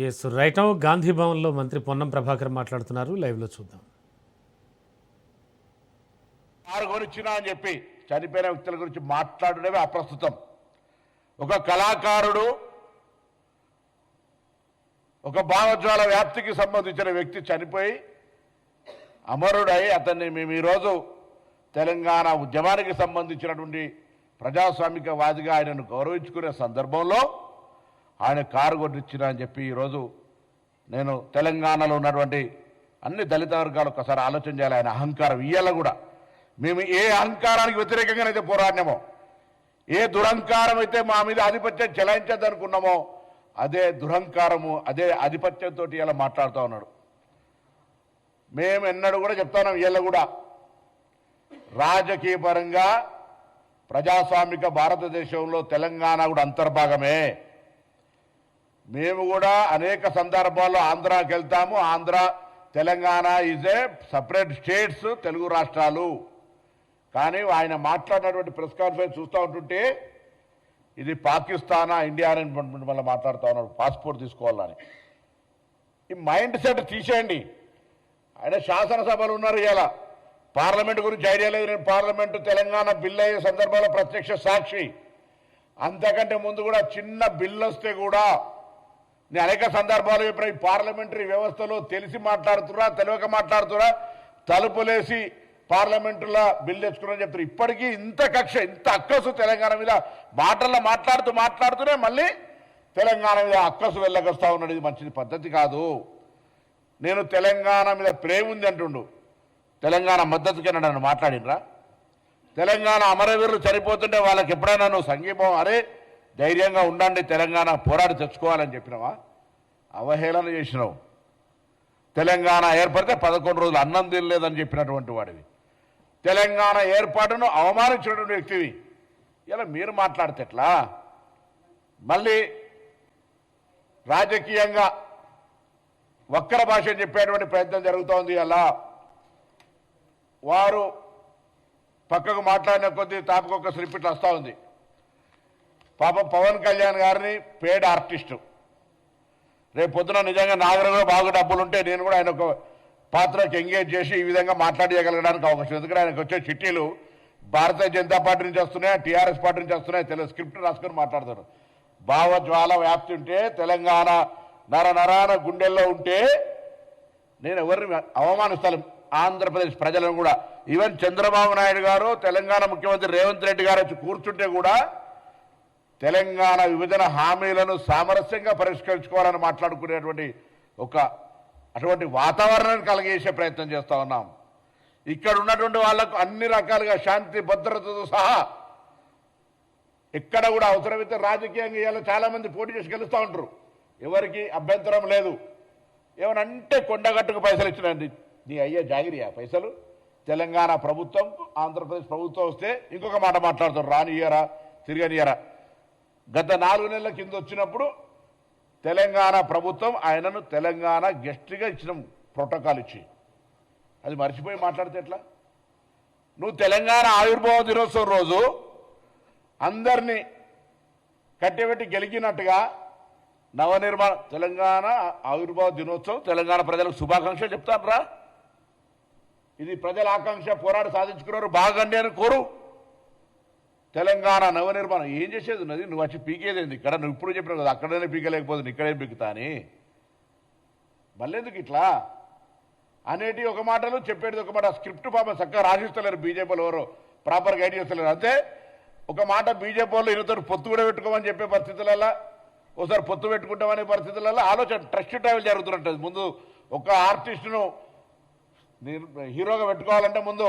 Yes right now Gandhi భవన్లో మంత్రి పొన్నం ప్రభాకర్ మాట్లాడుతున్నారు. లైవ్లో చూద్దాం. కారు కొనిచ్చినా అని చెప్పి చనిపోయిన వ్యక్తుల గురించి మాట్లాడడమే అప్రస్తుతం. ఒక కళాకారుడు, ఒక భావజ్వాల వ్యాప్తికి సంబంధించిన వ్యక్తి చనిపోయి అమరుడై అతన్ని మేము ఈరోజు తెలంగాణ ఉద్యమానికి సంబంధించినటువంటి ప్రజాస్వామికవాదిగా ఆయనను గౌరవించుకునే సందర్భంలో ఆయన కారు కొట్టించిన అని చెప్పి ఈరోజు నేను తెలంగాణలో ఉన్నటువంటి అన్ని దళిత వర్గాలు ఒకసారి ఆలోచన చేయాలి. ఆయన అహంకారం ఇయ్యాల కూడా మేము ఏ అహంకారానికి వ్యతిరేకంగానైతే పోరాడినామో, ఏ దురహంకారం అయితే మా మీద ఆధిపత్యం చెలాయించద్దనుకున్నామో అదే దురహంకారము, అదే ఆధిపత్యంతో ఇలా మాట్లాడుతూ ఉన్నాడు. మేము ఎన్నడూ కూడా చెప్తున్నాం, ఇవాళ కూడా రాజకీయ పరంగా ప్రజాస్వామిక భారతదేశంలో తెలంగాణ కూడా అంతర్భాగమే. మేము కూడా అనేక సందర్భాల్లో ఆంధ్రాకి వెళ్తాము. Andhra, Telangana is a separate states, Telugu రాష్ట్రాలు. కానీ ఆయన మాట్లాడినటువంటి ప్రెస్ కాన్ఫరెన్స్ చూస్తూ ఉంటుంటే ఇది పాకిస్తానా ఇండియా అని మళ్ళీ మాట్లాడుతూ ఉన్నాడు, పాస్పోర్ట్ తీసుకోవాలని. ఈ మైండ్ సెట్ తీసేయండి. ఆయన శాసనసభలు ఉన్నారు, ఇలా పార్లమెంట్ గురించి ఐడియా లేదు. నేను పార్లమెంటు తెలంగాణ బిల్ అయ్యే సందర్భంలో ప్రత్యక్ష సాక్షి. అంతకంటే ముందు కూడా చిన్న బిల్లు వస్తే కూడా నేను అనేక సందర్భాలు చెప్పిన ఈ పార్లమెంటరీ వ్యవస్థలో తెలిసి మాట్లాడుతురా తెలియక మాట్లాడుతురా, తలుపులేసి పార్లమెంటులో బిల్లు తెచ్చుకున్నారని చెప్తారు. ఇప్పటికీ ఇంత కక్ష, ఇంత అక్కసు తెలంగాణ మీద మాటల్లో మాట్లాడుతూనే మళ్ళీ తెలంగాణ మీద అక్కసు వెళ్ళగొస్తా ఉన్నాడు. ఇది మంచిది పద్ధతి కాదు. నేను తెలంగాణ మీద ప్రేమ ఉంది అంటుండు, తెలంగాణ మద్దతుకి నన్ను మాట్లాడినరా? తెలంగాణ అమరవీరులు చనిపోతుంటే వాళ్ళకి ఎప్పుడైనా నువ్వు సంఘీభావం అరే ధైర్యంగా ఉండండి, తెలంగాణ పోరాడి తెచ్చుకోవాలని చెప్పినావా? అవహేళన చేసినావు. తెలంగాణ ఏర్పడితే 11 రోజులు అన్నం తినలేదని చెప్పినటువంటి వాడివి. తెలంగాణ ఏర్పాటును అవమానించినటువంటి వ్యక్తివి. ఇలా మీరు మాట్లాడితే ఎట్లా? మళ్ళీ రాజకీయంగా వక్ర భాష చెప్పేటువంటి ప్రయత్నం జరుగుతోంది. అలా వారు పక్కకు మాట్లాడిన కొద్దీ తాపకొక స్లిప్పిట్లు వస్తూ ఉంది. పాపం పవన్ కళ్యాణ్ గారిని పేడ్ ఆర్టిస్టు, రేపు పొద్దున నిజంగా నాగరం కూడా బాగా డబ్బులుంటే నేను కూడా ఆయన ఒక పాత్రకి ఎంగేజ్ చేసి ఈ విధంగా మాట్లాడగలగడానికి అవకాశం. ఎందుకంటే ఆయనకు వచ్చే చిట్టీలు భారతీయ జనతా పార్టీ నుంచి వస్తున్నాయి, టీఆర్ఎస్ పార్టీ నుంచి వస్తున్నాయి. తెలుగు స్క్రిప్ట్ రాసుకొని మాట్లాడతారు. భావజ్వాల వ్యాప్తి ఉంటే, తెలంగాణ నరాన గుండెల్లో ఉంటే నేను ఎవరిని అవమానిస్తాను? ఆంధ్రప్రదేశ్ ప్రజలను కూడా. ఈవెన్ చంద్రబాబు నాయుడు గారు, తెలంగాణ ముఖ్యమంత్రి రేవంత్ రెడ్డి గారు వచ్చి కూర్చుంటే కూడా తెలంగాణ విభజన హామీలను సామరస్యంగా పరిష్కరించుకోవాలని మాట్లాడుకునేటువంటి అటువంటి వాతావరణాన్ని కలిగేసే ప్రయత్నం చేస్తూ ఉన్నాం. ఇక్కడ ఉన్నటువంటి వాళ్లకు అన్ని రకాలుగా శాంతి భద్రతతో సహా ఎక్కడ కూడా అవసరమైతే రాజకీయంగా ఇవాళ చాలా మంది పోటీ చేసి గెలుస్తూ ఉంటారు, ఎవరికి అభ్యంతరం లేదు. ఏమనంటే కొండగట్టుకు పైసలు ఇచ్చినండి, నీ అయ్యే జాగిరియా పైసలు? తెలంగాణ ప్రభుత్వం, ఆంధ్రప్రదేశ్ ప్రభుత్వం వస్తే ఇంకొక మాట మాట్లాడతారు, రానియరా తిరగనియరా. గత 4 నెలల కింద వచ్చినప్పుడు తెలంగాణ ప్రభుత్వం ఆయనను తెలంగాణ గెస్ట్గా ఇచ్చిన ప్రోటోకాల్ ఇచ్చి, అది మర్చిపోయి మాట్లాడితే ఎట్లా? నువ్వు తెలంగాణ ఆవిర్భావ దినోత్సవం రోజు అందరినీ కట్టెబెట్టి గెలికినట్టుగా నవనిర్మాణ తెలంగాణ ఆవిర్భావ దినోత్సవం, తెలంగాణ ప్రజలకు శుభాకాంక్షలు చెప్తాను రా. ఇది ప్రజల ఆకాంక్ష, పోరాడి సాధించుకున్నారు, బాగండి అని కోరు. తెలంగాణ నవనిర్మాణం ఏం చేసేది ఉన్నది? నువ్వు వచ్చి పీకేదేంది ఇక్కడ? నువ్వు ఇప్పుడు చెప్పినావు కదా అక్కడనే పీకలేకపోతుంది, ఇక్కడే పీకుతా అని. మళ్ళీ ఎందుకు ఇట్లా అనేటి ఒక మాటలు, చెప్పేది ఒక మాట. స్క్రిప్ట్ పాపం చక్కగా రాసిస్తలేరు బీజేపీలో, ఎవరో ప్రాపర్ గైడ్ చేస్తలేరు. అంతే ఒక మాట బీజేపీ వాళ్ళు ఈయనతో పొత్తు కూడా పెట్టుకోమని చెప్పే పరిస్థితులలో, ఒకసారి పొత్తు పెట్టుకుంటామనే పరిస్థితులలో ఆలోచన ట్రస్ట్ ట్రావెల్ జరుగుతున్నట్టు. ముందు ఒక ఆర్టిస్టును హీరోగా పెట్టుకోవాలంటే ముందు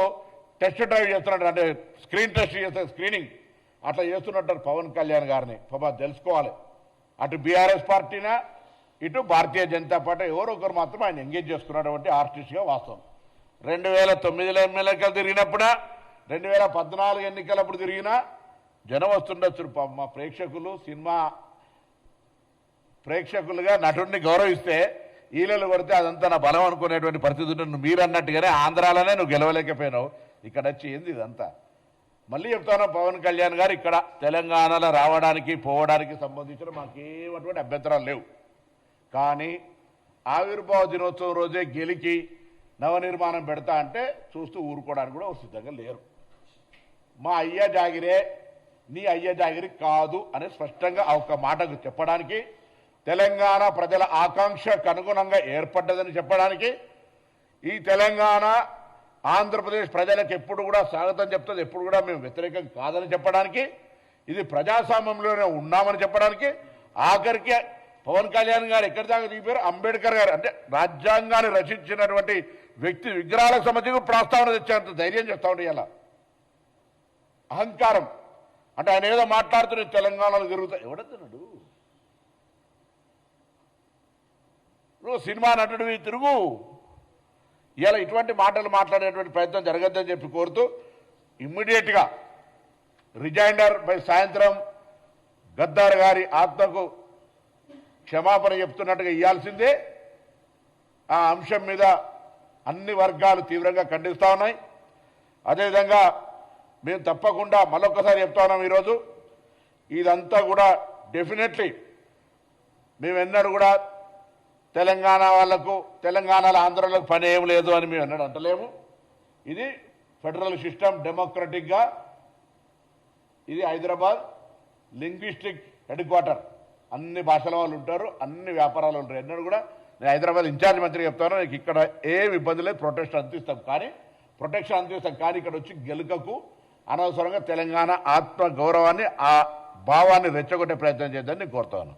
టెస్ట్ డ్రైవ్ చేస్తున్నట్టు, అంటే స్క్రీన్ టెస్ట్ చేస్తే స్క్రీనింగ్ అట్లా చేస్తున్నట్టు పవన్ కళ్యాణ్ గారిని పాపం తెలుసుకోవాలి. అటు బీఆర్ఎస్ పార్టీనా, ఇటు భారతీయ జనతా పార్టీ ఎవరో ఒకరు మాత్రం ఆయన ఎంగేజ్ చేసుకున్నటువంటి ఆర్టిస్ట్గా వాస్తవం. 2009 ఎమ్మెల్యేలు తిరిగినప్పుడా, 2014 ఎన్నికలప్పుడు తిరిగినా జనం వస్తుండొచ్చు. మా ప్రేక్షకులు సినిమా ప్రేక్షకులుగా నటుడిని గౌరవిస్తే ఈలలు కొడితే అదంతా నా బలం అనుకునేటువంటి పరిస్థితి ఉంటుంది. మీరు అన్నట్టుగానే ఆంధ్రాలోనే నువ్వు గెలవలేకపోయినావు, ఇక్కడ వచ్చి ఏంది ఇదంతా? మళ్ళీ చెప్తాను, పవన్ కళ్యాణ్ గారు ఇక్కడ తెలంగాణలో రావడానికి పోవడానికి సంబంధించిన మాకేమటువంటి అభ్యంతరాలు లేవు. కానీ ఆవిర్భావ దినోత్సవం రోజే గెలికి నవనిర్మాణం పెడతా అంటే చూస్తూ ఊరుకోవడానికి కూడా సిద్ధంగా లేరు. మా అయ్య జాగిరే నీ అయ్య జాగిరి కాదు అని స్పష్టంగా ఆ ఒక్క మాటకు చెప్పడానికి, తెలంగాణ ప్రజల ఆకాంక్షకు అనుగుణంగా ఏర్పడ్డదని చెప్పడానికి, ఈ తెలంగాణ ఆంధ్రప్రదేశ్ ప్రజలకు ఎప్పుడు కూడా స్వాగతం చెప్తుంది, ఎప్పుడు కూడా మేము వ్యతిరేకం కాదని చెప్పడానికి, ఇది ప్రజాస్వామ్యంలోనే ఉన్నామని చెప్పడానికి, ఆఖరికి పవన్ కళ్యాణ్ గారు ఎక్కడి దాకా దిగిపోయారు, అంబేద్కర్ గారు అంటే రాజ్యాంగాన్ని రచించినటువంటి వ్యక్తి విగ్రహాలకు సంబంధించి ప్రస్తావన తెచ్చేంత ధైర్యం చేస్తా ఉండే ఇలా అహంకారం. అంటే ఆయన ఏదో మాట్లాడుతున్న తెలంగాణలో తిరుగుతా ఎవడన్నాడు? నువ్వు సినిమా నటుడివి తిరుగు. ఇలా ఇటువంటి మాటలు మాట్లాడేటువంటి ప్రయత్నం జరగద్దని చెప్పి కోరుతూ ఇమ్మీడియట్గా రిజైండర్ బై సాయంత్రం గద్దార్ గారి ఆత్మకు క్షమాపణ చెప్తున్నట్టుగా ఇవ్వాల్సిందే. ఆ అంశం మీద అన్ని వర్గాలు తీవ్రంగా ఖండిస్తూ ఉన్నాయి. అదేవిధంగా మేము తప్పకుండా మరొకసారి చెప్తా ఉన్నాం, ఈరోజు ఇదంతా కూడా డెఫినెట్లీ మేము ఎన్నడూ కూడా తెలంగాణ వాళ్లకు తెలంగాణలో ఆంధ్రలకు పని ఏం లేదు అని మేము ఎన్నడూ అంటలేము. ఇది ఫెడరల్ సిస్టమ్, డెమోక్రటిక్గా ఇది హైదరాబాద్ లింగ్విస్టిక్ హెడ్ క్వార్టర్. అన్ని భాషల వాళ్ళు ఉంటారు, అన్ని వ్యాపారాలు ఉంటారు. ఎన్నడూ కూడా నేను హైదరాబాద్ ఇన్ఛార్జ్ మంత్రి చెప్తాను, నీకు ఇక్కడ ఏం ఇబ్బంది లేదు, ప్రొటెక్షన్ అందిస్తాం కానీ ఇక్కడ వచ్చి గెలుకకు అనవసరంగా తెలంగాణ ఆత్మ గౌరవాన్ని ఆ భావాన్ని రెచ్చగొట్టే ప్రయత్నం చేద్దని నేను కోరుతాను.